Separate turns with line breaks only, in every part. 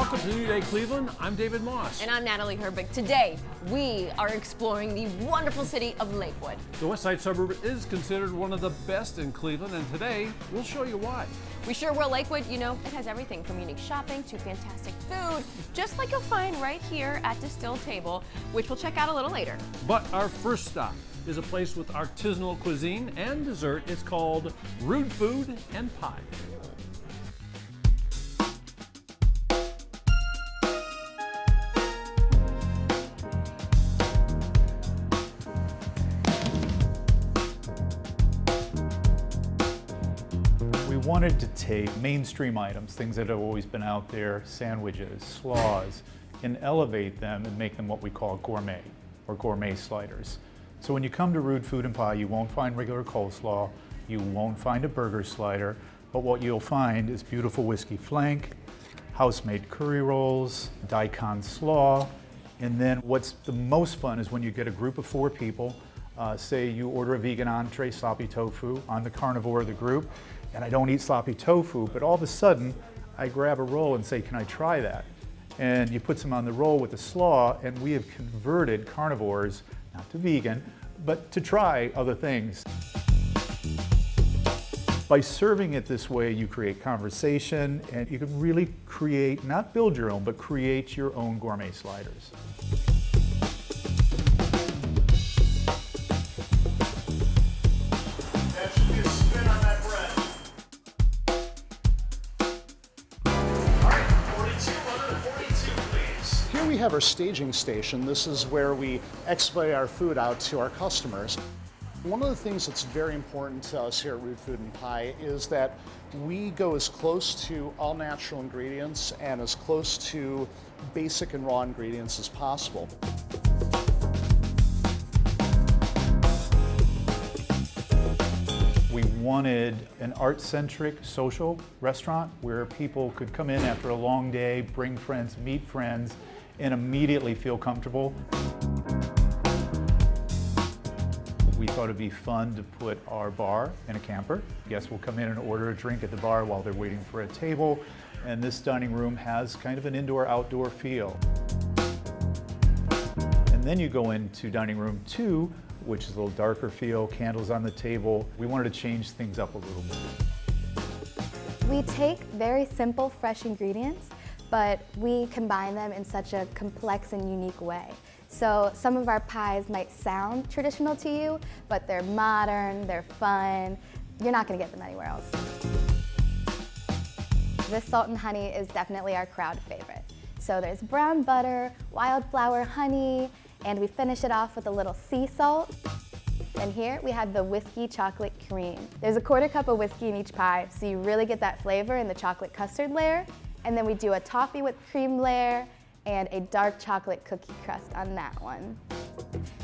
Welcome to New Day Cleveland. I'm David Moss.
And I'm Natalie Herbeck. Today, we are exploring the wonderful city of Lakewood.
The West Side suburb is considered one of the best in Cleveland, and today we'll show you why.
We sure will. Lakewood, you know, it has everything from unique shopping to fantastic food, just like you'll find right here at Distilled Table, which we'll check out a little later.
But our first stop is a place with artisanal cuisine and dessert. It's called Rude Food and Pie.
We wanted to take mainstream items, things that have always been out there, sandwiches, slaws, and elevate them and make them what we call gourmet, or gourmet sliders. So when you come to Rude Food and Pie, you won't find regular coleslaw, you won't find a burger slider, but what you'll find is beautiful whiskey flank, house-made curry rolls, daikon slaw, and then what's the most fun is when you get a group of 4 people, say you order a vegan entree, sloppy tofu. I'm the carnivore of the group, and I don't eat sloppy tofu, but all of a sudden, I grab a roll and say, can I try that? And you put some on the roll with the slaw, and we have converted carnivores, not to vegan, but to try other things. By serving it this way, you create conversation, and you can really create, not build your own, but create your own gourmet sliders.
We have our staging station. This is where we expedite our food out to our customers. One of the things that's very important to us here at Rude Food and Pie is that we go as close to all natural ingredients and as close to basic and raw ingredients as possible.
We wanted an art-centric social restaurant where people could come in after a long day, bring friends, meet friends, and immediately feel comfortable. We thought it'd be fun to put our bar in a camper. Guests will come in and order a drink at the bar while they're waiting for a table, and this dining room has kind of an indoor-outdoor feel. And then you go into dining room 2, which is a little darker feel, candles on the table. We wanted to change things up a little bit.
We take very simple, fresh ingredients, but we combine them in such a complex and unique way. So some of our pies might sound traditional to you, but they're modern, they're fun. You're not gonna get them anywhere else. This salt and honey is definitely our crowd favorite. So there's brown butter, wildflower honey, and we finish it off with a little sea salt. And here we have the whiskey chocolate cream. There's a 1/4 cup of whiskey in each pie, so you really get that flavor in the chocolate custard layer. And then we do a toffee whipped cream layer and a dark chocolate cookie crust on that one.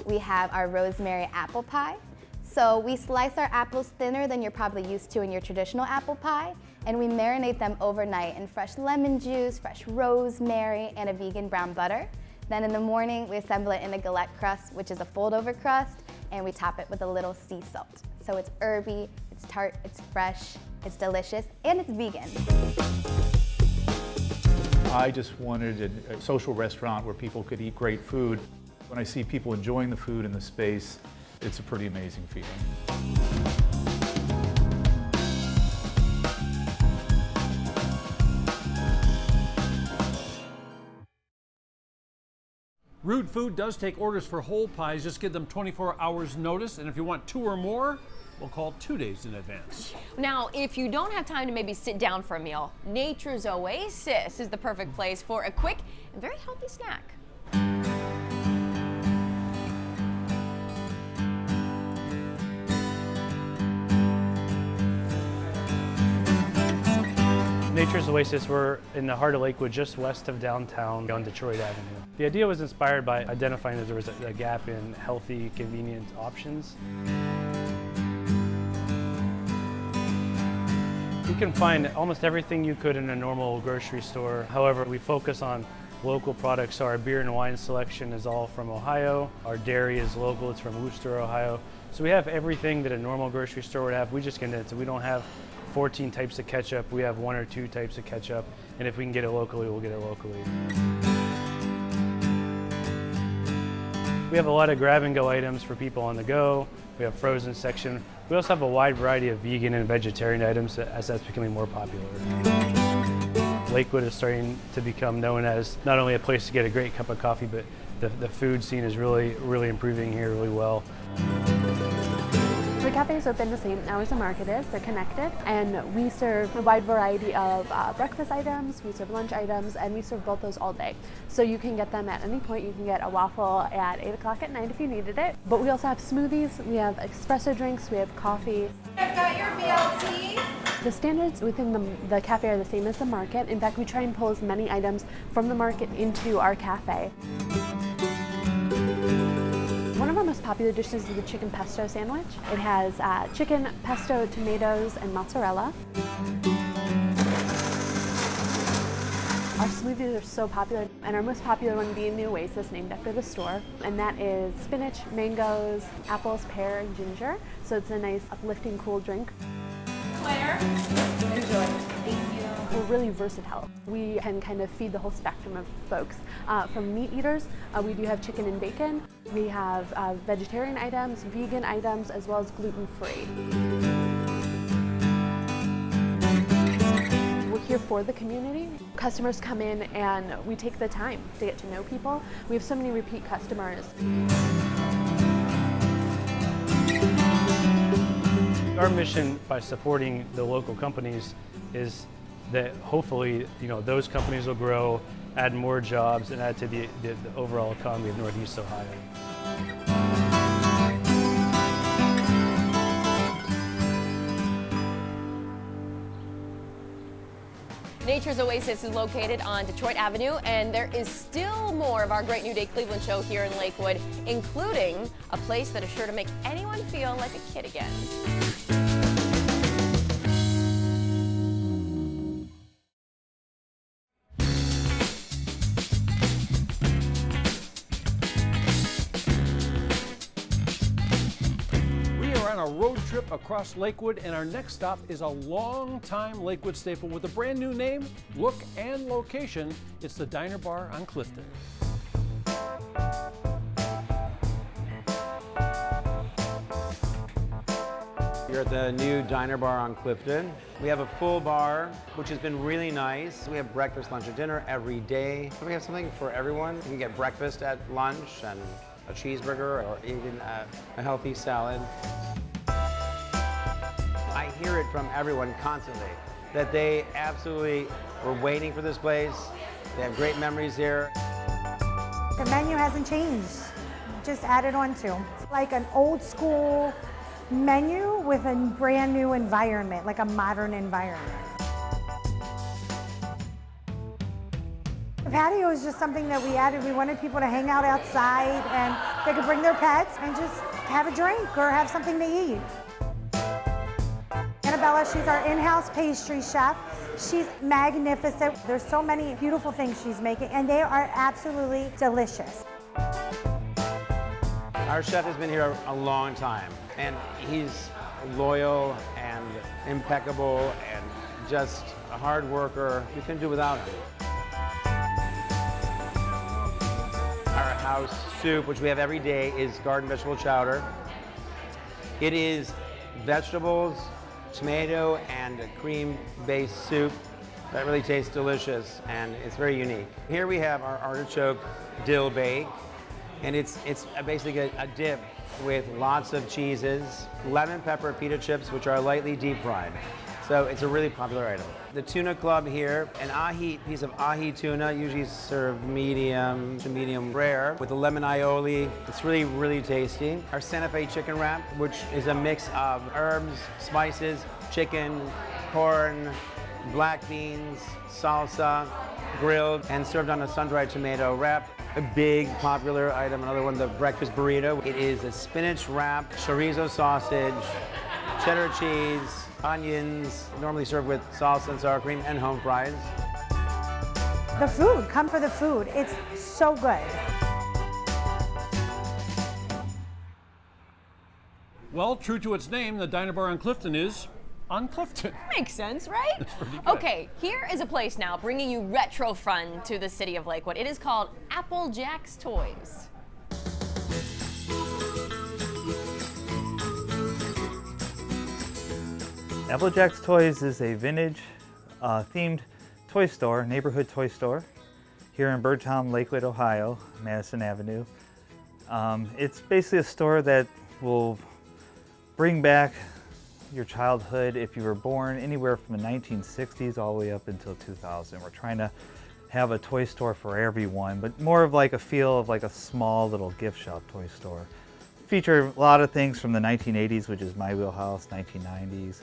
We have our rosemary apple pie. So we slice our apples thinner than you're probably used to in your traditional apple pie, and we marinate them overnight in fresh lemon juice, fresh rosemary, and a vegan brown butter. Then in the morning, we assemble it in a galette crust, which is a fold-over crust, and we top it with a little sea salt. So it's herby, it's tart, it's fresh, it's delicious, and it's vegan.
I just wanted a social restaurant where people could eat great food. When I see people enjoying the food in the space, it's a pretty amazing feeling.
Rude Food does take orders for whole pies. Just give them 24 hours notice, and if you want 2 or more, we'll call 2 days in advance.
Now, if you don't have time to maybe sit down for a meal, Nature's Oasis is the perfect place for a quick and very healthy snack.
Nature's Oasis, we're in the heart of Lakewood, just west of downtown on Detroit Avenue. The idea was inspired by identifying that there was a gap in healthy, convenient options. You can find almost everything you could in a normal grocery store. However, we focus on local products, so our beer and wine selection is all from Ohio. Our dairy is local, it's from Worcester, Ohio. So we have everything that a normal grocery store would have. We just condense it. We don't have 14 types of ketchup. We have 1 or 2 types of ketchup, and if we can get it locally, we'll get it locally. We have a lot of grab-and-go items for people on the go. We have frozen section. We also have a wide variety of vegan and vegetarian items as that's becoming more popular. Lakewood is starting to become known as not only a place to get a great cup of coffee, but the food scene is really improving here really well.
The cafe is open the same hours the market is. They're connected, and we serve a wide variety of breakfast items, we serve lunch items, and we serve both those all day. So you can get them at any point. You can get a waffle at 8 o'clock at night if you needed it. But we also have smoothies, we have espresso drinks, we have coffee.
I've got your BLT.
The standards within the cafe are the same as the market. In fact, we try and pull as many items from the market into our cafe. One of our most popular dishes is the chicken pesto sandwich. It has chicken, pesto, tomatoes, and mozzarella. Our smoothies are so popular, and our most popular one being the Oasis, named after the store. And that is spinach, mangoes, apples, pear, and ginger. So it's a nice, uplifting, cool drink.
Claire, enjoy. Thank you.
We're really versatile. We can kind of feed the whole spectrum of folks. From meat eaters, we do have chicken and bacon. We have vegetarian items, vegan items, as well as gluten-free. We're here for the community. Customers come in and we take the time to get to know people. We have so many repeat customers.
Our mission by supporting the local companies is that hopefully, those companies will grow, add more jobs, and add to the overall economy of Northeast Ohio.
Nature's Oasis is located on Detroit Avenue, and there is still more of our Great New Day Cleveland show here in Lakewood, including a place that is sure to make anyone feel like a kid again.
A road trip across Lakewood, and our next stop is a long-time Lakewood staple with a brand new name, look, and location. It's the Diner Bar on Clifton.
You're at the new Diner Bar on Clifton. We have a full bar, which has been really nice. We have breakfast, lunch, and dinner every day. We have something for everyone. You can get breakfast at lunch and a cheeseburger or even a healthy salad. I hear it from everyone constantly that they absolutely were waiting for this place. They have great memories here.
The menu hasn't changed, just added on to. It's like an old school menu with a brand new environment, like a modern environment. The patio is just something that we added. We wanted people to hang out outside and they could bring their pets and just have a drink or have something to eat. Annabella, she's our in-house pastry chef. She's magnificent. There's so many beautiful things she's making, and they are absolutely delicious.
Our chef has been here a long time, and he's loyal and impeccable and just a hard worker. We couldn't do without him. Our house soup, which we have every day, is garden vegetable chowder. It is vegetables, tomato, and a cream-based soup that really tastes delicious, and it's very unique. Here we have our artichoke dill bake, and it's basically a dip with lots of cheeses, lemon pepper pita chips, which are lightly deep fried. So it's a really popular item. The tuna club here, an piece of ahi tuna, usually served medium to medium rare with a lemon aioli. It's really, really tasty. Our Santa Fe chicken wrap, which is a mix of herbs, spices, chicken, corn, black beans, salsa, grilled, and served on a sun-dried tomato wrap. A big popular item, another one, the breakfast burrito. It is a spinach wrap, chorizo sausage, cheddar cheese, onions, normally served with salsa and sour cream, and home fries.
The food, come for the food. It's so good.
Well, true to its name, the Diner Bar on Clifton is on Clifton.
Makes sense, right? Okay, here is a place now bringing you retro fun to the city of Lakewood. It is called Applejacks Toys.
Applejacks Toys is a vintage themed toy store, neighborhood toy store here in Birdtown, Lakewood, Ohio, Madison Avenue. It's basically a store that will bring back your childhood if you were born anywhere from the 1960s all the way up until 2000. We're trying to have a toy store for everyone, but more of like a feel of like a small little gift shop toy store. Feature a lot of things from the 1980s, which is my wheelhouse, 1990s,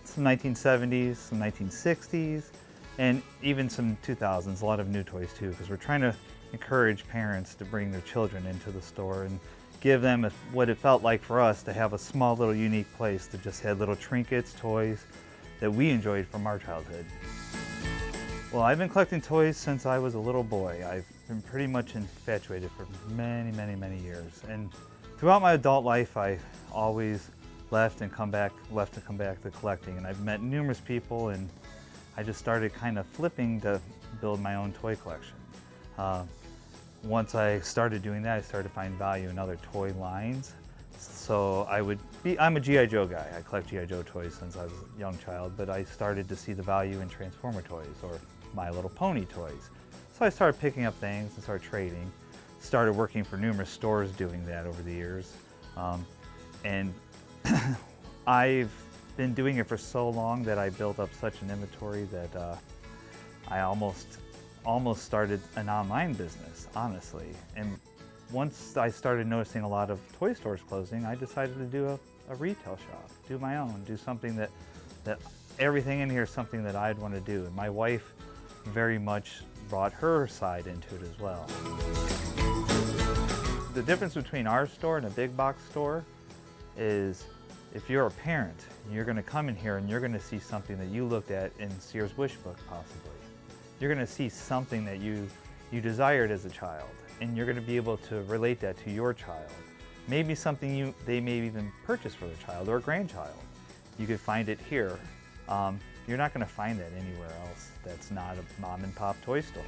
some 1970s, some 1960s, and even some 2000s, a lot of new toys too, because we're trying to encourage parents to bring their children into the store and give them what it felt like for us to have a small little unique place that just had little trinkets, toys that we enjoyed from our childhood. Well, I've been collecting toys since I was a little boy. I've been pretty much infatuated for many, many, many years. And throughout my adult life, I always left and come back to collecting. And I've met numerous people, and I just started kind of flipping to build my own toy collection. Once I started doing that, I started to find value in other toy lines. So I'm a G.I. Joe guy. I collect G.I. Joe toys since I was a young child, but I started to see the value in Transformer toys or My Little Pony toys. So I started picking up things and started trading. Started working for numerous stores doing that over the years. And I've been doing it for so long that I built up such an inventory that I almost started an online business, honestly. And once I started noticing a lot of toy stores closing, I decided to do a retail shop, do my own, do something that everything in here is something that I'd want to do. And my wife very much brought her side into it as well. The difference between our store and a big box store is if you're a parent, you're going to come in here and you're going to see something that you looked at in Sears Wish Book possibly. You're going to see something that you desired as a child, and you're going to be able to relate that to your child. Maybe something they may even purchase for their child or grandchild. You could find it here. You're not going to find that anywhere else that's not a mom and pop toy store.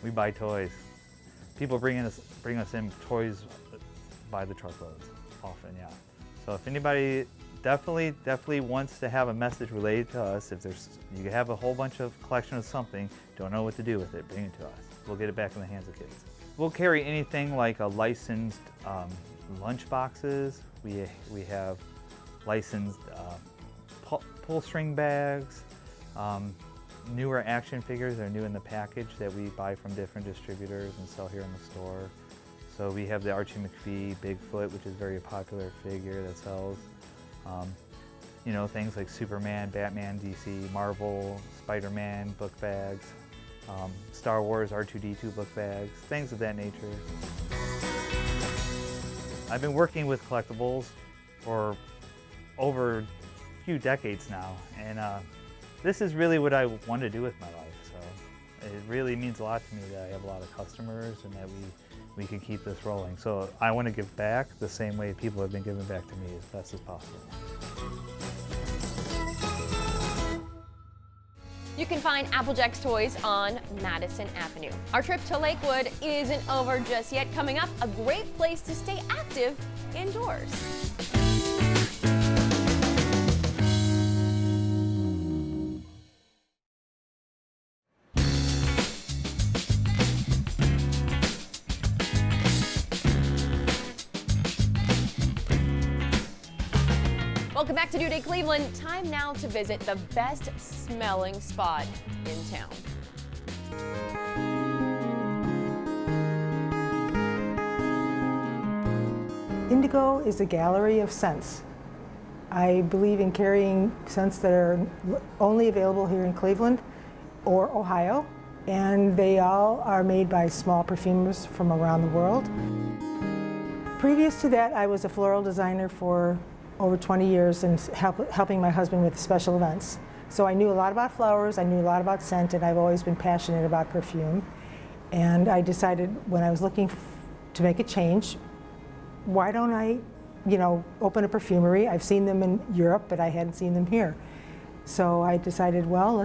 We buy toys. People bring us in toys by the truckloads often, yeah. So if anybody definitely wants to have a message related to us, if you have a whole bunch of collection of something, don't know what to do with it, bring it to us. We'll get it back in the hands of kids. We'll carry anything like a licensed lunch boxes. We have licensed pull string bags, newer action figures are new in the package that we buy from different distributors and sell here in the store. So we have the Archie McPhee Bigfoot, which is a very popular figure that sells. You know, things like Superman, Batman, DC, Marvel, Spider-Man book bags, Star Wars R2-D2 book bags, things of that nature. I've been working with collectibles for over a few decades now, and this is really what I want to do with my life. So it really means a lot to me that I have a lot of customers and that we can keep this rolling. So I want to give back the same way people have been giving back to me as best as possible.
You can find Applejacks Toys on Madison Avenue. Our trip to Lakewood isn't over just yet. Coming up, a great place to stay active indoors. Welcome back to New Day Cleveland. Time now to visit the best smelling spot in town.
Indigo is a gallery of scents. I believe in carrying scents that are only available here in Cleveland or Ohio, and they all are made by small perfumers from around the world. Previous to that, I was a floral designer for over 20 years and helping my husband with special events. So I knew a lot about flowers, I knew a lot about scent, and I've always been passionate about perfume. And I decided when I was looking to make a change, why don't I open a perfumery. I've seen them in Europe, but I hadn't seen them here. So I decided, well,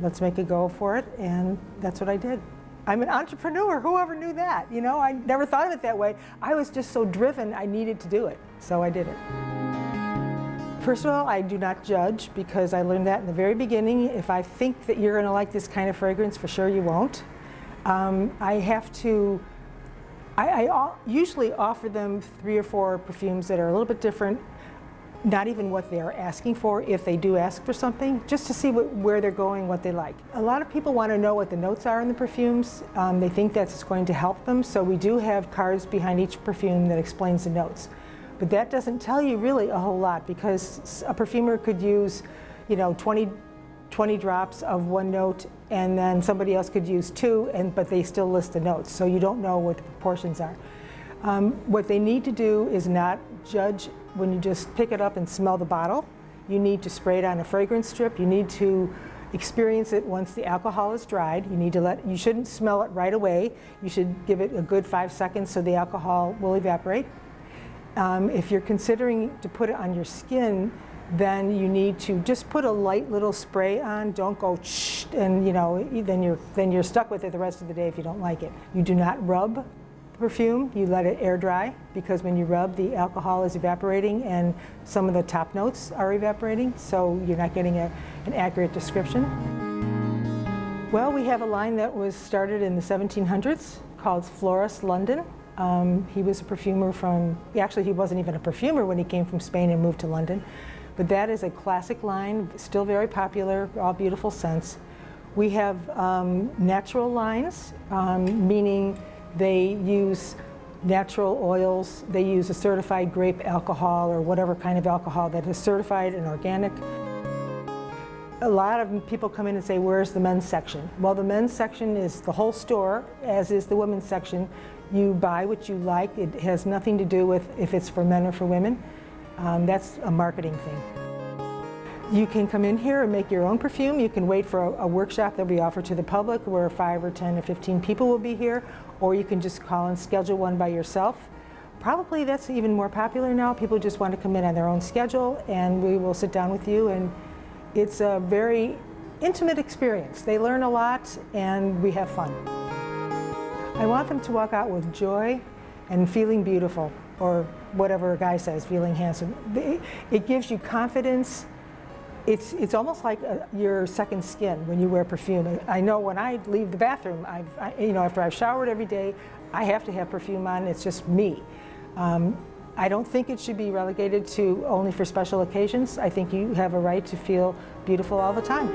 let's make a go for it, and that's what I did. I'm an entrepreneur. Whoever knew that? I never thought of it that way. I was just so driven, I needed to do it, so I did it. First of all, I do not judge, because I learned that in the very beginning. If I think that you're going to like this kind of fragrance, for sure you won't. I usually offer them 3 or 4 perfumes that are a little bit different, not even what they are asking for, if they do ask for something, just to see where they're going, what they like. A lot of people want to know what the notes are in the perfumes. They think that's going to help them, so we do have cards behind each perfume that explains the notes. But that doesn't tell you really a whole lot, because a perfumer could use 20 drops of one note, and then somebody else could use 2, but they still list the notes, so you don't know what the proportions are. What they need to do is not judge when you just pick it up and smell the bottle. You need to spray it on a fragrance strip. You need to experience it once the alcohol is dried. You shouldn't smell it right away. You should give it a good 5 seconds so the alcohol will evaporate. If you're considering to put it on your skin, then you need to just put a light little spray on. Don't go shh, and then you're stuck with it the rest of the day if you don't like it. You do not rub perfume. You let it air dry, because when you rub, the alcohol is evaporating and some of the top notes are evaporating, so you're not getting an accurate description. Well, we have a line that was started in the 1700s called Florist London. He was a perfumer actually he wasn't even a perfumer when he came from Spain and moved to London. But that is a classic line, still very popular, all beautiful scents. We have natural lines, meaning they use natural oils. They use a certified grape alcohol or whatever kind of alcohol that is certified and organic. A lot of people come in and say, where's the men's section? Well, the men's section is the whole store, as is the women's section. You buy what you like. It has nothing to do with if it's for men or for women. That's a marketing thing. You can come in here and make your own perfume. You can wait for a workshop that will be offered to the public where 5 or 10 or 15 people will be here, or you can just call and schedule one by yourself. Probably that's even more popular now. People just want to come in on their own schedule, and we will sit down with you, and it's a very intimate experience. They learn a lot, and we have fun. I want them to walk out with joy and feeling beautiful, or whatever a guy says, feeling handsome. It gives you confidence. It's almost like your second skin when you wear perfume. I know when I leave the bathroom, after I've showered every day, I have to have perfume on. It's just me. I don't think it should be relegated to only for special occasions. I think you have a right to feel beautiful all the time.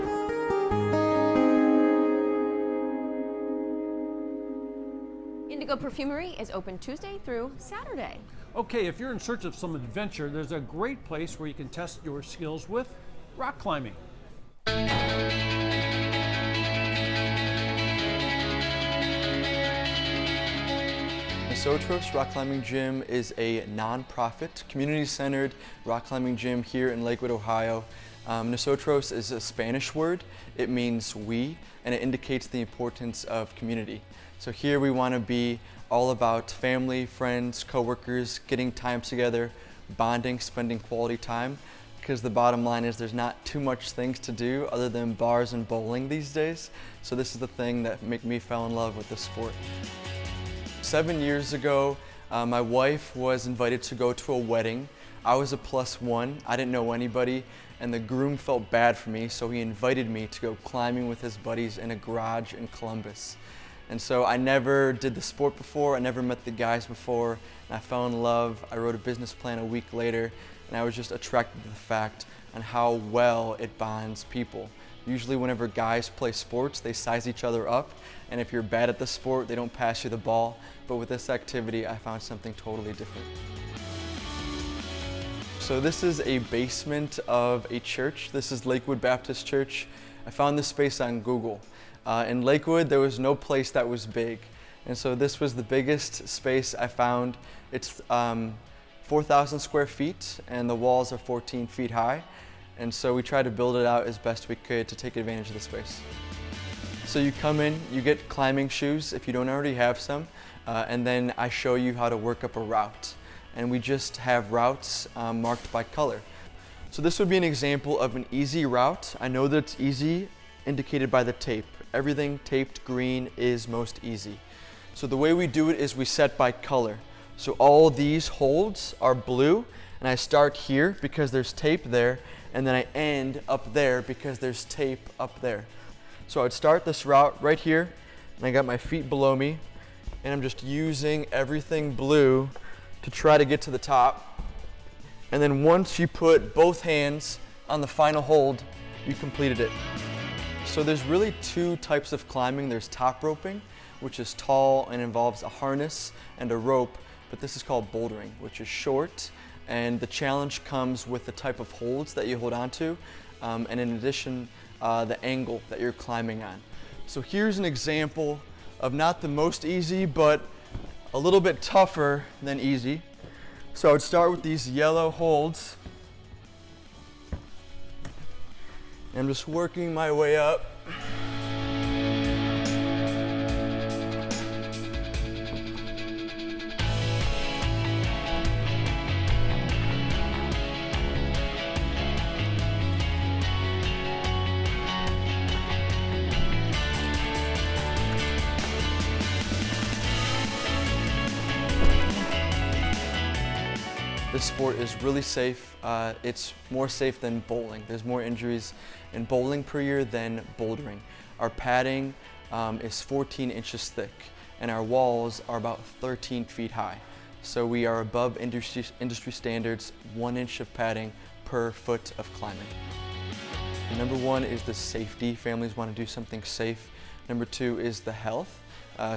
Indigo Perfumery is open Tuesday through Saturday.
Okay, if you're in search of some adventure, there's a great place where you can test your skills with rock climbing.
Nosotros Rock Climbing Gym is a non-profit, community-centered rock climbing gym here in Lakewood, Ohio. Nosotros is a Spanish word. It means we, and it indicates the importance of community. So here we want to be all about family, friends, coworkers, getting time together, bonding, spending quality time, because the bottom line is there's not too much things to do other than bars and bowling these days. So this is the thing that made me fall in love with the sport. 7 years ago, my wife was invited to go to a wedding. I was a +1, I didn't know anybody, and the groom felt bad for me, so he invited me to go climbing with his buddies in a garage in Columbus. And so I never did the sport before, I never met the guys before, and I fell in love. I wrote a business plan a week later, and I was just attracted to the fact on how well it bonds people. Usually whenever guys play sports, they size each other up, and if you're bad at the sport, they don't pass you the ball. But with this activity, I found something totally different. So this is a basement of a church. This is Lakewood Baptist Church. I found this space on Google. In Lakewood, there was no place that was big. And so this was the biggest space I found. It's 4,000 square feet, and the walls are 14 feet high. And so we tried to build it out as best we could to take advantage of the space. So you come in, you get climbing shoes if you don't already have some, and then I show you how to work up a route. and we just have routes marked by color. So this would be an example of an easy route. I know that it's easy, indicated by the tape. Everything taped green is most easy. So the way we do it is we set by color. So all these holds are blue, and I start here because there's tape there, and then I end up there because there's tape up there. So I would start this route right here, and I got my feet below me, and I'm just using everything blue to try to get to the top. And then once you put both hands on the final hold, you completed it. So there's really two types of climbing. There's top roping, which is tall and involves a harness and a rope, but this is called bouldering, which is short, and the challenge comes with the type of holds that you hold onto, and in addition, the angle that you're climbing on. So here's an example of not the most easy, but a little bit tougher than easy. So I would start with these yellow holds. I'm just working my way up. This sport is really safe. It's more safe than bowling. There's more injuries in bowling per year than bouldering. Our padding is 14 inches thick, and our walls are about 13 feet high. So we are above industry standards, 1 inch of padding per foot of climbing. Number one is the safety. Families want to do something safe. Number two is the health.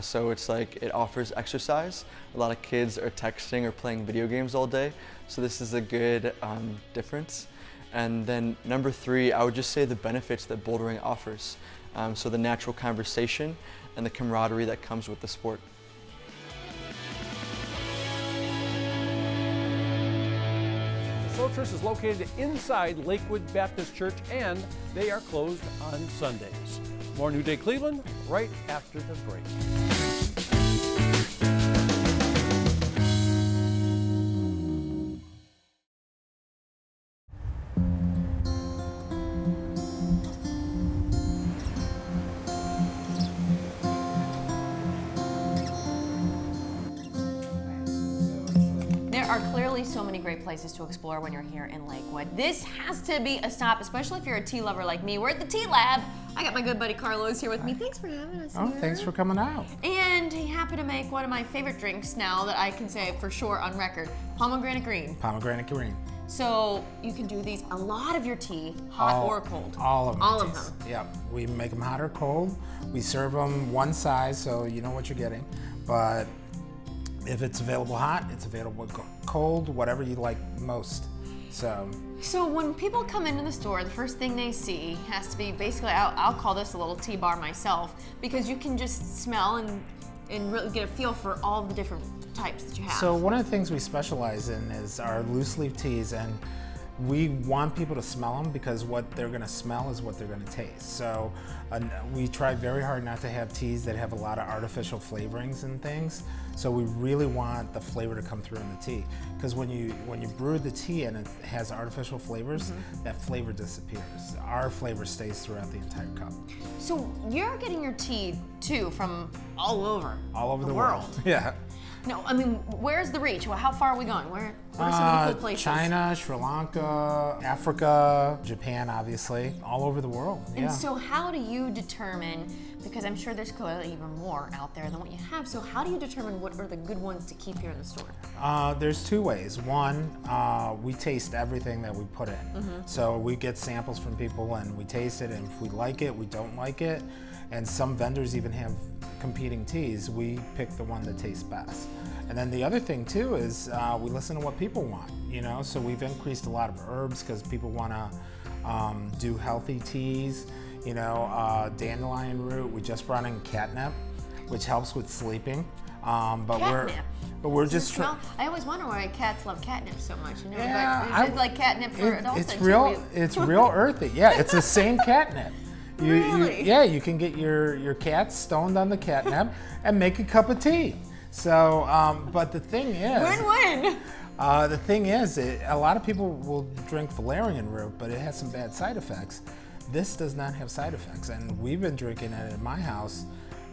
So it's like it offers exercise. A lot of kids are texting or playing video games all day, so this is a good difference. And then number three, I would just say the benefits that bouldering offers. So the natural conversation and the camaraderie that comes with the sport.
The Fortress is located inside Lakewood Baptist Church, and they are closed on Sundays. More New Day Cleveland right after the break.
There are clearly so many great places to explore when you're here in Lakewood. This has to be a stop, especially if you're a tea lover like me. We're at the Tea Lab. I got my good buddy Carlos here with me. Thanks for having us here.
Thanks for coming out.
And he happened to make one of my favorite drinks now that I can say for sure on record, pomegranate green.
Pomegranate green.
So you can do these, a lot of your tea, hot or cold.
All of them.
All of them.
Yep, we make them hot or cold. We serve them one size, so you know what you're getting. But if it's available hot, it's available cold, whatever you like most.
So when people come into the store, the first thing they see has to be basically, I'll call this a little tea bar myself, because you can just smell and really get a feel for all the different types that you have.
So one of the things we specialize in is our loose leaf teas, and we want people to smell them because what they're going to smell is what they're going to taste. So we try very hard not to have teas that have a lot of artificial flavorings and things. So we really want the flavor to come through in the tea, because when you brew the tea and it has artificial flavors, that flavor disappears. Our flavor stays throughout the entire cup.
So you're getting your tea too from all over
the world. Yeah.
No, I mean, where's the reach? Well, how far are we going? Where are some of the cool places?
China, Sri Lanka, Africa, Japan, obviously, all over the world.
And so how do you determine, because I'm sure there's clearly even more out there than what you have, so how do you determine what are the good ones to keep here in the store?
There's two ways. One, we taste everything that we put in. So we get samples from people and we taste it, and if we like it, we don't like it. And some vendors even have competing teas. We pick the one that tastes best. And then the other thing too is we listen to what people want, you know? So we've increased a lot of herbs because people want to do healthy teas, you know, dandelion root. We just brought in catnip, which helps with sleeping.
Catnip?
We're just
I always wonder why cats love catnip so much. You know,
yeah,
but is it like catnip for adults?
It's real earthy. Yeah, it's the same catnip.
Really?
You can get your cat stoned on the catnip and make a cup of tea. So, but the thing is,
win-win.
The thing is, a lot of people will drink valerian root, but it has some bad side effects. This does not have side effects, and we've been drinking it at my house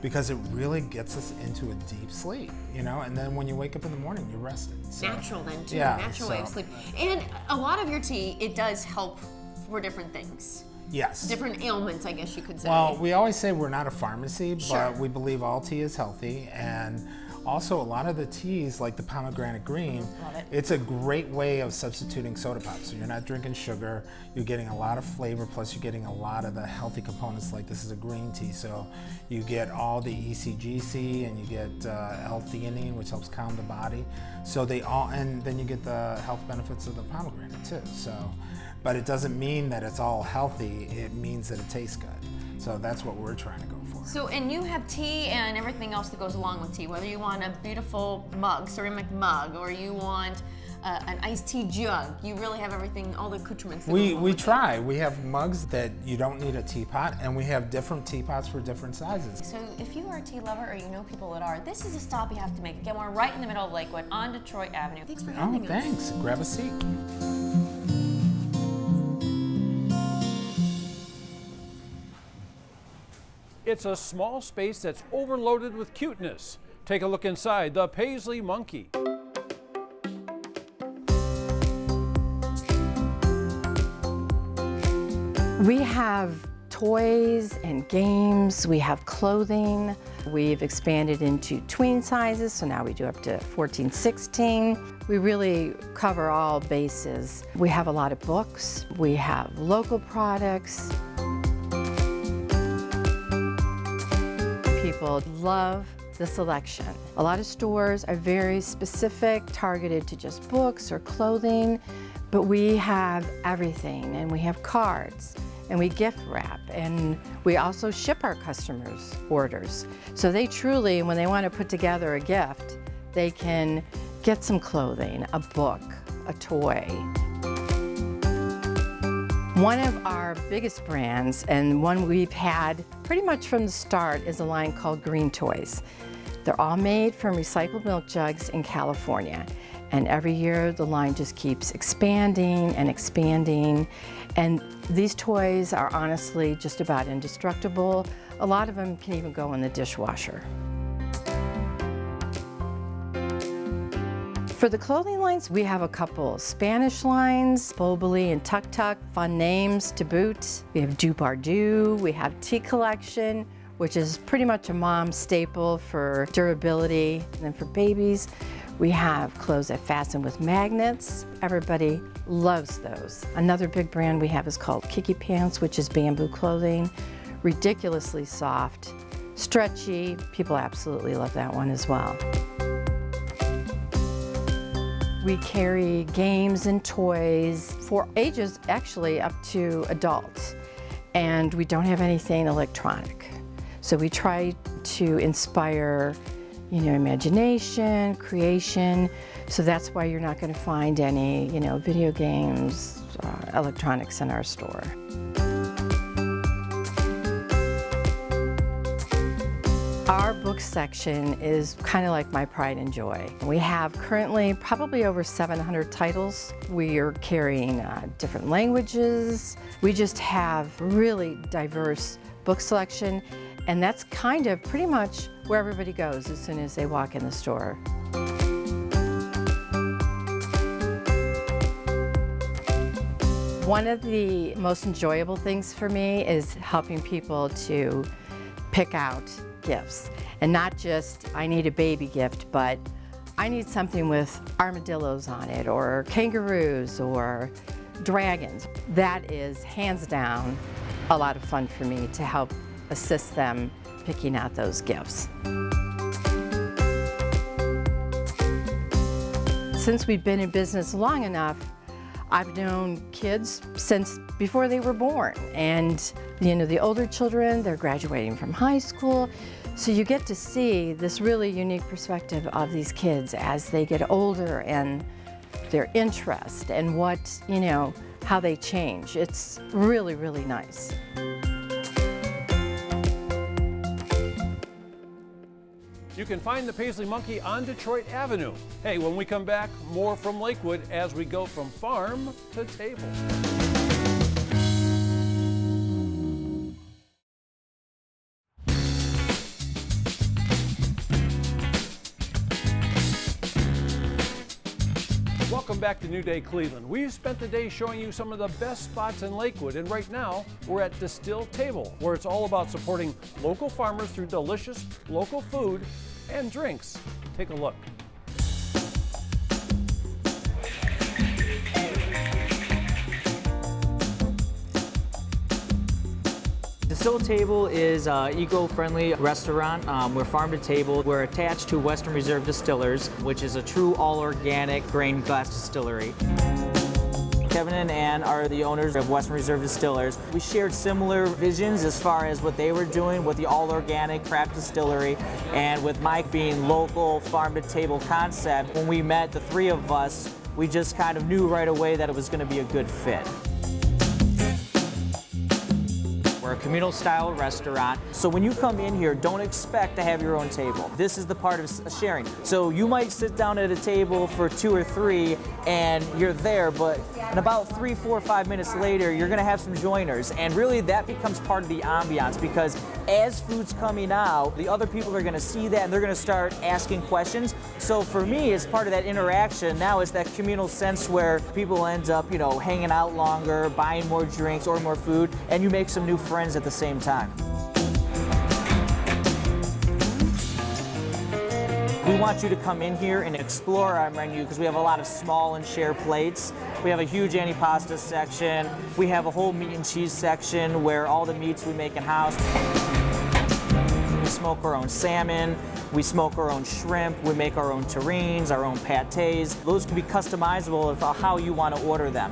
because it really gets us into a deep sleep, you know, and then when you wake up in the morning, you're rested. So,
Natural then too,
yeah,
natural way of sleep. And a lot of your tea, it does help for different things.
Yes.
Different ailments, I guess you could say.
Well, we always say we're not a pharmacy,
Sure.
but we believe all tea is healthy, and also a lot of the teas, like the pomegranate green,
Love it.
it's a great way of substituting soda pop. So you're not drinking sugar, you're getting a lot of flavor, plus you're getting a lot of the healthy components, like this is a green tea, so you get all the ECGC and you get L-theanine, which helps calm the body. So they all, and then you get the health benefits of the pomegranate too. So, but it doesn't mean that it's all healthy, it means that it tastes good. So that's what we're trying to go for.
So, and you have tea and everything else that goes along with tea, whether you want a beautiful mug, ceramic mug, or you want an iced tea jug. You really have everything, all the accoutrements that go along
We
with
try. We have mugs that you don't need a teapot, and we have different teapots for different sizes.
So if you are a tea lover or you know people that are, this is a stop you have to make. Again, we're right in the middle of Lakewood on Detroit Avenue. Thanks for having us.
Thanks. Grab a seat.
It's a small space that's overloaded with cuteness. Take a look inside the Paisley Monkey.
We have toys and games, we have clothing. We've expanded into tween sizes, so now we do up to 14, 16. We really cover all bases. We have a lot of books, we have local products. People love the selection. A lot of stores are very specific, targeted to just books or clothing, but we have everything, and we have cards, and we gift wrap, and we also ship our customers' orders. So they truly, when they want to put together a gift, they can get some clothing, a book, a toy. One of our biggest brands, and one we've had pretty much from the start, is a line called Green Toys. They're all made from recycled milk jugs in California. And every year the line just keeps expanding and expanding. And these toys are honestly just about indestructible. A lot of them can even go in the dishwasher. For the clothing lines, we have a couple Spanish lines, Boboli and Tuk Tuk, fun names to boot. We have Du Bardu, we have Tea Collection, which is pretty much a mom staple for durability. And then for babies, we have clothes that fasten with magnets. Everybody loves those. Another big brand we have is called Kiki Pants, which is bamboo clothing, ridiculously soft, stretchy. People absolutely love that one as well. We carry games and toys for ages actually up to adults, and we don't have anything electronic. So we try to inspire, imagination, creation. So that's why you're not going to find any, video games, electronics in our store. Our book section is kind of like my pride and joy. We have currently probably over 700 titles. We are carrying different languages. We just have really diverse book selection, and that's kind of pretty much where everybody goes as soon as they walk in the store. One of the most enjoyable things for me is helping people to pick out gifts. And not just, I need a baby gift, but I need something with armadillos on it, or kangaroos, or dragons. That is, hands down, a lot of fun for me to help assist them picking out those gifts. Since we've been in business long enough, I've known kids since before they were born. And the older children, they're graduating from high school. So you get to see this really unique perspective of these kids as they get older and their interest and what, how they change. It's really, really nice.
You can find the Paisley Monkey on Detroit Avenue. Hey, when we come back, more from Lakewood as we go from farm to table. Welcome back to New Day Cleveland. We've spent the day showing you some of the best spots in Lakewood, and right now we're at Distilled Table, where it's all about supporting local farmers through delicious local food and drinks. Take a look.
Distilled Table is an eco-friendly restaurant. We're farm to table. We're attached to Western Reserve Distillers, which is a true all-organic grain glass distillery. Kevin and Ann are the owners of Western Reserve Distillers. We shared similar visions as far as what they were doing with the all-organic craft distillery, and with Mike being local farm-to-table concept. When we met, the three of us, we just kind of knew right away that it was going to be a good fit. We're a communal style restaurant, so when you come in here, don't expect to have your own table. This is the part of sharing. So you might sit down at a table for 2 or 3 and you're there, but in about 3, 4, 5 minutes later, you're gonna have some joiners, and really that becomes part of the ambiance, because as food's coming out, the other people are gonna see that and they're gonna start asking questions. So for me, as part of that interaction, now it's that communal sense where people end up, hanging out longer, buying more drinks or more food, and you make some new friends at the same time. We want you to come in here and explore our menu, because we have a lot of small and share plates. We have a huge antipasta section. We have a whole meat and cheese section where all the meats we make in-house. We smoke our own salmon. We smoke our own shrimp. We make our own terrines, our own pâtés. Those can be customizable of how you want to order them.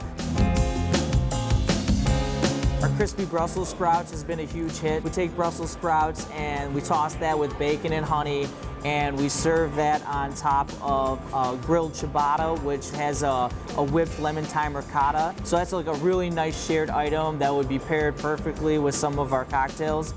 Our crispy Brussels sprouts has been a huge hit. We take Brussels sprouts and we toss that with bacon and honey, and we serve that on top of grilled ciabatta, which has a whipped lemon thyme ricotta. So that's like a really nice shared item that would be paired perfectly with some of our cocktails.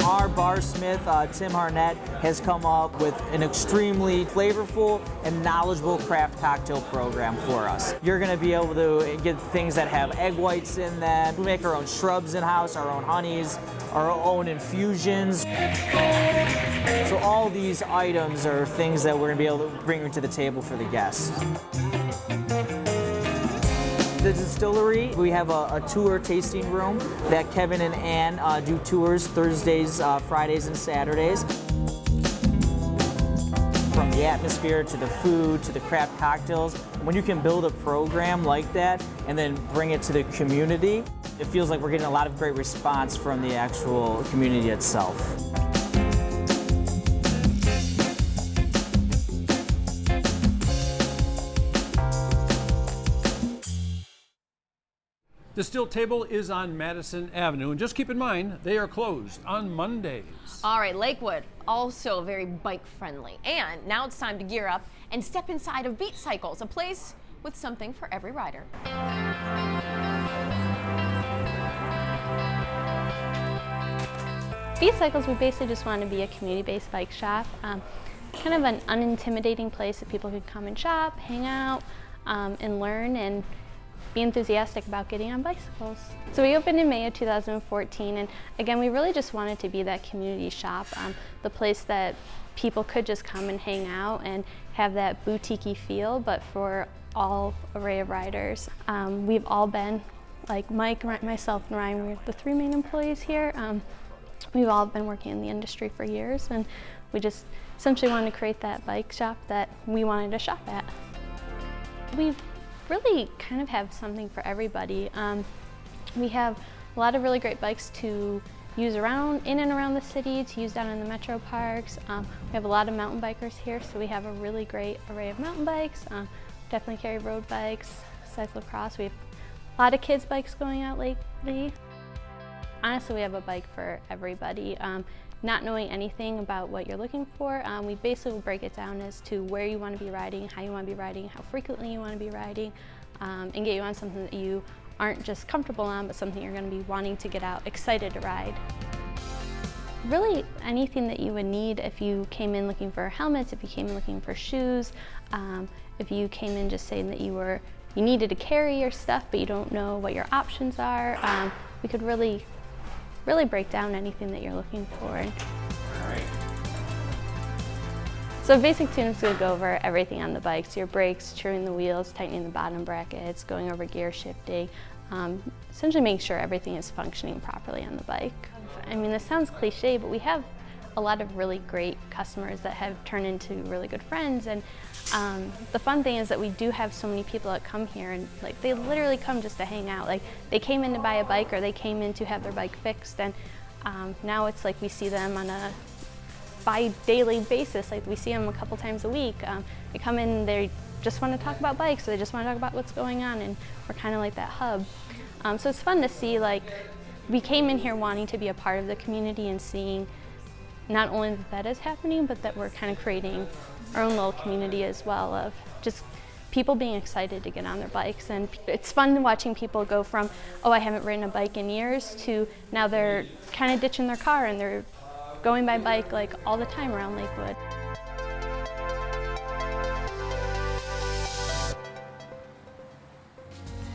Our barsmith, Tim Harnett, has come up with an extremely flavorful and knowledgeable craft cocktail program for us. You're going to be able to get things that have egg whites in them. We make our own shrubs in-house, our own honeys, our own infusions. So all these items are things that we're going to be able to bring to the table for the guests. The distillery, we have a tour tasting room that Kevin and Ann do tours Thursdays, Fridays, and Saturdays. From the atmosphere to the food to the craft cocktails, when you can build a program like that and then bring it to the community, it feels like we're getting a lot of great response from the actual community itself.
Distilled Table is on Madison Avenue, and just keep in mind, they are closed on Mondays.
All right, Lakewood, also very bike friendly. And now it's time to gear up and step inside of Beat Cycles, a place with something for every rider.
Beat Cycles, we basically just want to be a community-based bike shop. Kind of an unintimidating place that people can come and shop, hang out, and learn and be enthusiastic about getting on bicycles. So we opened in May of 2014, and again, we really just wanted to be that community shop, the place that people could just come and hang out and have that boutique-y feel, but for all array of riders. We've all been, like Mike, myself, and Ryan, we're the 3 main employees here. We've all been working in the industry for years, and we just essentially wanted to create that bike shop that we wanted to shop at. We really kind of have something for everybody. We have a lot of really great bikes to use around, in and around the city, to use down in the metro parks. We have a lot of mountain bikers here, so we have a really great array of mountain bikes. Definitely carry road bikes, cyclocross. We have a lot of kids' bikes going out lately. Honestly, we have a bike for everybody. Not knowing anything about what you're looking for, we basically break it down as to where you want to be riding, how you want to be riding, how frequently you want to be riding, and get you on something that you aren't just comfortable on, but something you're going to be wanting to get out, excited to ride. really anything that you would need if you came in looking for helmets, if you came in looking for shoes, if you came in just saying that you needed to carry your stuff but you don't know what your options are. We could really break down anything that you're looking for. So basic tuning is going to go over everything on the bikes, your brakes, trimming the wheels, tightening the bottom brackets, going over gear shifting, essentially making sure everything is functioning properly on the bike. I mean, this sounds cliche, but we have a lot of really great customers that have turned into really good friends, and the fun thing is that we do have so many people that come here and like they literally come just to hang out. Like they came in to buy a bike or they came in to have their bike fixed, and now it's like we see them on a bi-daily basis. Like we see them a couple times a week. They come in, they just want to talk about bikes, so they just want to talk about what's going on, and we're kind of like that hub. So it's fun to see, like, we came in here wanting to be a part of the community and seeing not only that that is happening, but that we're kind of creating our own little community as well of just people being excited to get on their bikes. And it's fun watching people go from, oh, I haven't ridden a bike in years, to now they're kind of ditching their car and they're going by bike like all the time around Lakewood.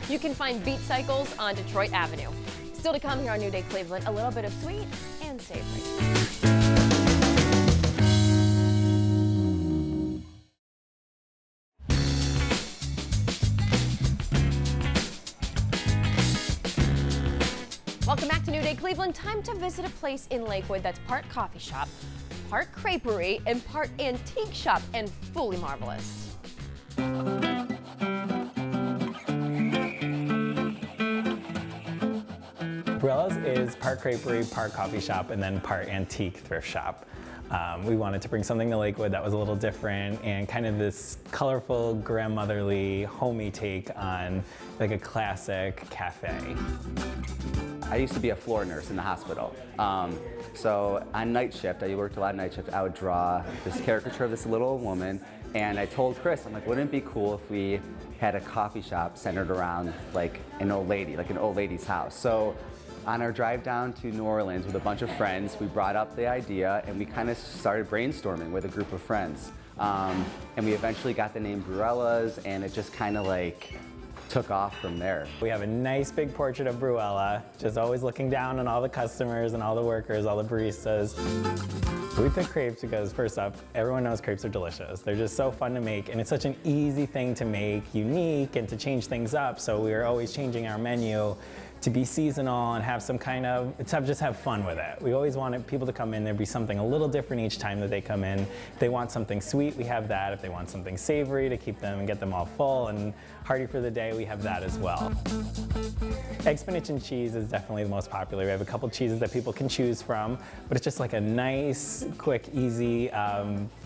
You can find Beat Cycles on Detroit Avenue. Still to come here on New Day Cleveland, a little bit of sweet and savory. Welcome back to New Day Cleveland. Time to visit a place in Lakewood that's part coffee shop, part creperie, and part antique shop, and fully marvelous.
Bruella's is part creperie, part coffee shop, and then part antique thrift shop. We wanted to bring something to Lakewood that was a little different and kind of this colorful, grandmotherly, homey take on like a classic cafe.
I used to be a floor nurse in the hospital. So on night shift, I worked a lot of night shift, I would draw this caricature of this little woman, and I told Chris, I'm like, wouldn't it be cool if we had a coffee shop centered around like an old lady, like an old lady's house. So on our drive down to New Orleans with a bunch of friends, we brought up the idea and we kind of started brainstorming with a group of friends. And we eventually got the name Bruella's, and it just kind of like took off from there.
We have a nice big portrait of Bruella, just always looking down on all the customers and all the workers, all the baristas. We picked crepes because, first up, everyone knows crepes are delicious. They're just so fun to make, and it's such an easy thing to make, unique, and to change things up. So we are always changing our menu to be seasonal and have some kind of, just have fun with it. We always wanted people to come in, there'd be something a little different each time that they come in. If they want something sweet, we have that. If they want something savory to keep them and get them all full and hearty for the day, we have that as well. Egg, spinach, and cheese is definitely the most popular. We have a couple cheeses that people can choose from, but it's just like a nice, quick, easy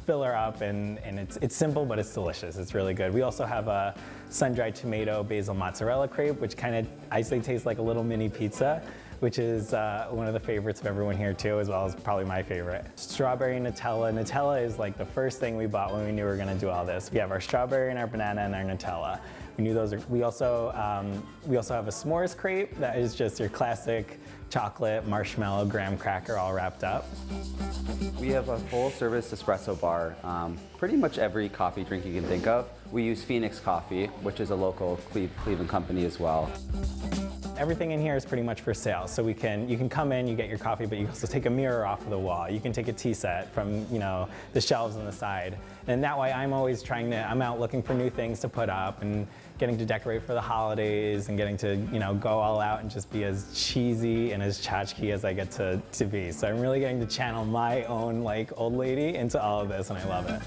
filler up, and it's simple, but it's delicious. It's really good. We also have a sun-dried tomato basil mozzarella crepe, which kind of, I say, tastes like a little mini pizza, which is one of the favorites of everyone here too, as well as probably my favorite. Strawberry Nutella. Nutella is like the first thing we bought when we knew we were gonna do all this. We have our strawberry and our banana and our Nutella. We knew those are, we also have a s'mores crepe that is just your classic chocolate, marshmallow, graham cracker all wrapped up.
We have a full-service espresso bar. Pretty much every coffee drink you can think of. We use Phoenix Coffee, which is a local Cleveland company as well.
Everything in here is pretty much for sale. So you can come in, you get your coffee, but you also take a mirror off of the wall. You can take a tea set from, the shelves on the side. And that way I'm always I'm out looking for new things to put up and getting to decorate for the holidays and getting to, go all out and just be as cheesy and as tchotchke as I get to be. So I'm really getting to channel my own old lady into all of this, and I love it.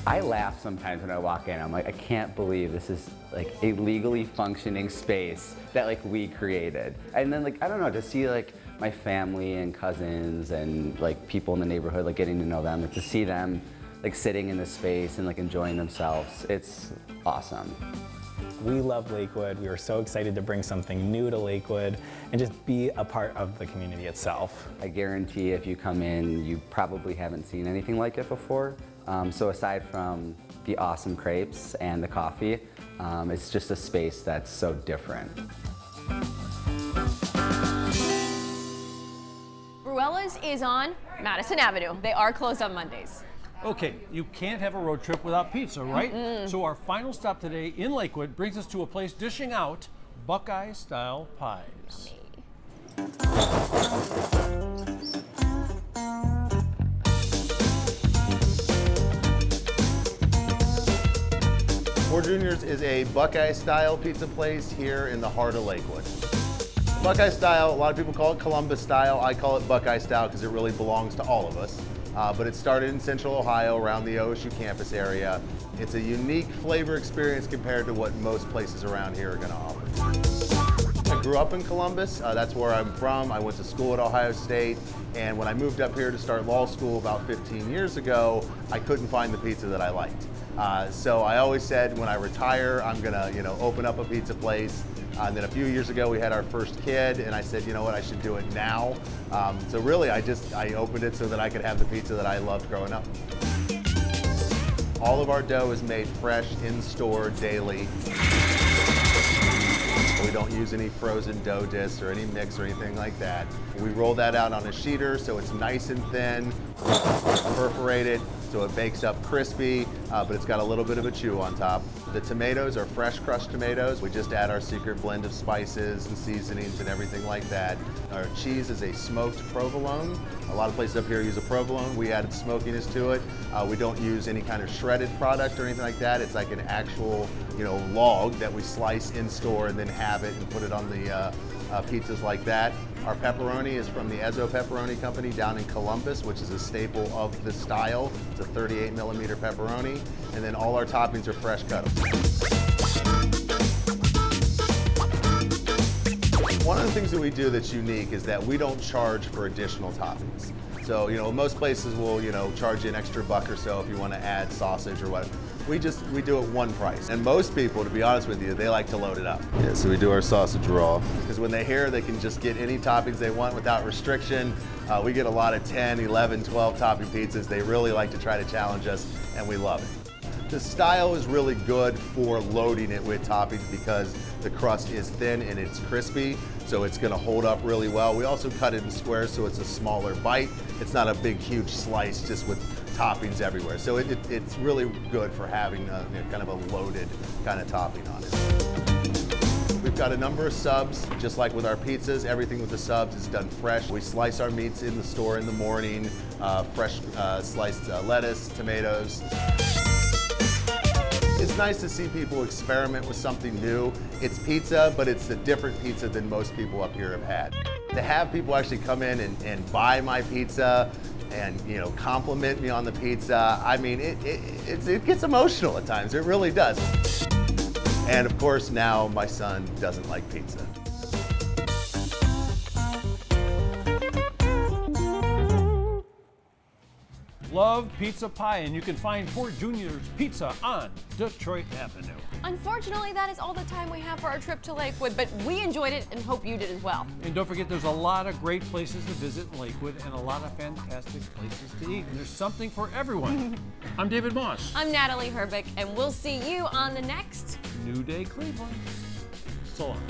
I laugh sometimes when I walk in. I'm like, I can't believe this is a legally functioning space that we created. And then I don't know, to see my family and cousins and people in the neighborhood, getting to know them, to see them sitting in this space and enjoying themselves, it's awesome.
We love Lakewood. We were so excited to bring something new to Lakewood and just be a part of the community itself.
I guarantee if you come in, you probably haven't seen anything like it before. So aside from the awesome crepes and the coffee, it's just a space that's so different.
Bruella's This is on Madison Avenue. They are closed on Mondays.
Okay, you can't have a road trip without pizza, right? So our final stop today in Lakewood brings us to a place dishing out Buckeye-style pies.
Four Juniors is a Buckeye-style pizza place here in the heart of Lakewood. Buckeye style, a lot of people call it Columbus style. I call it Buckeye style because it really belongs to all of us. But it started in Central Ohio around the OSU campus area. It's a unique flavor experience compared to what most places around here are going to offer. I grew up in Columbus. That's where I'm from. I went to school at Ohio State. And when I moved up here to start law school about 15 years ago, I couldn't find the pizza that I liked. So I always said when I retire, I'm going to open up a pizza place. And then a few years ago, we had our first kid, and I said, you know what, I should do it now. So really, I opened it so that I could have the pizza that I loved growing up. All of our dough is made fresh in store daily. We don't use any frozen dough discs or any mix or anything like that. We roll that out on a sheeter so it's nice and thin, perforated, so it bakes up crispy, but it's got a little bit of a chew on top. The tomatoes are fresh crushed tomatoes. We just add our secret blend of spices and seasonings and everything like that. Our cheese is a smoked provolone. A lot of places up here use a provolone. We added smokiness to it. We don't use any kind of shredded product or anything like that. It's like an actual, log that we slice in store and then have it and put it on the pizzas like that. Our pepperoni is from the Ezzo Pepperoni Company down in Columbus, which is a staple of the style. It's a 38 millimeter pepperoni. And then all our toppings are fresh cut. One of the things that we do that's unique is that we don't charge for additional toppings. So, most places will, charge you an extra $1 or so if you want to add sausage or whatever. We do it one price. And most people, to be honest with you, they like to load it up. Yeah, so we do our sausage raw. Because when they hear they can just get any toppings they want without restriction, we get a lot of 10, 11, 12 topping pizzas. They really like to try to challenge us, and we love it. The style is really good for loading it with toppings because the crust is thin and it's crispy, so it's going to hold up really well. We also cut it in squares so it's a smaller bite. It's not a big, huge slice just with toppings everywhere. So it's really good for having kind of a loaded kind of topping on it. We've got a number of subs, just like with our pizzas. Everything with the subs is done fresh. We slice our meats in the store in the morning, fresh sliced lettuce, tomatoes. It's nice to see people experiment with something new. It's pizza, but it's a different pizza than most people up here have had. To have people actually come in and buy my pizza and compliment me on the pizza, I mean, it gets emotional at times. It really does. And of course, now my son doesn't like pizza.
Love pizza pie, and you can find Four Juniors Pizza on Detroit Avenue.
Unfortunately, that is all the time we have for our trip to Lakewood, but we enjoyed it and hope you did as well.
And don't forget, there's a lot of great places to visit in Lakewood and a lot of fantastic places to eat, and there's something for everyone. I'm David Moss.
I'm Natalie Herbeck, and we'll see you on the next
New Day Cleveland. So long.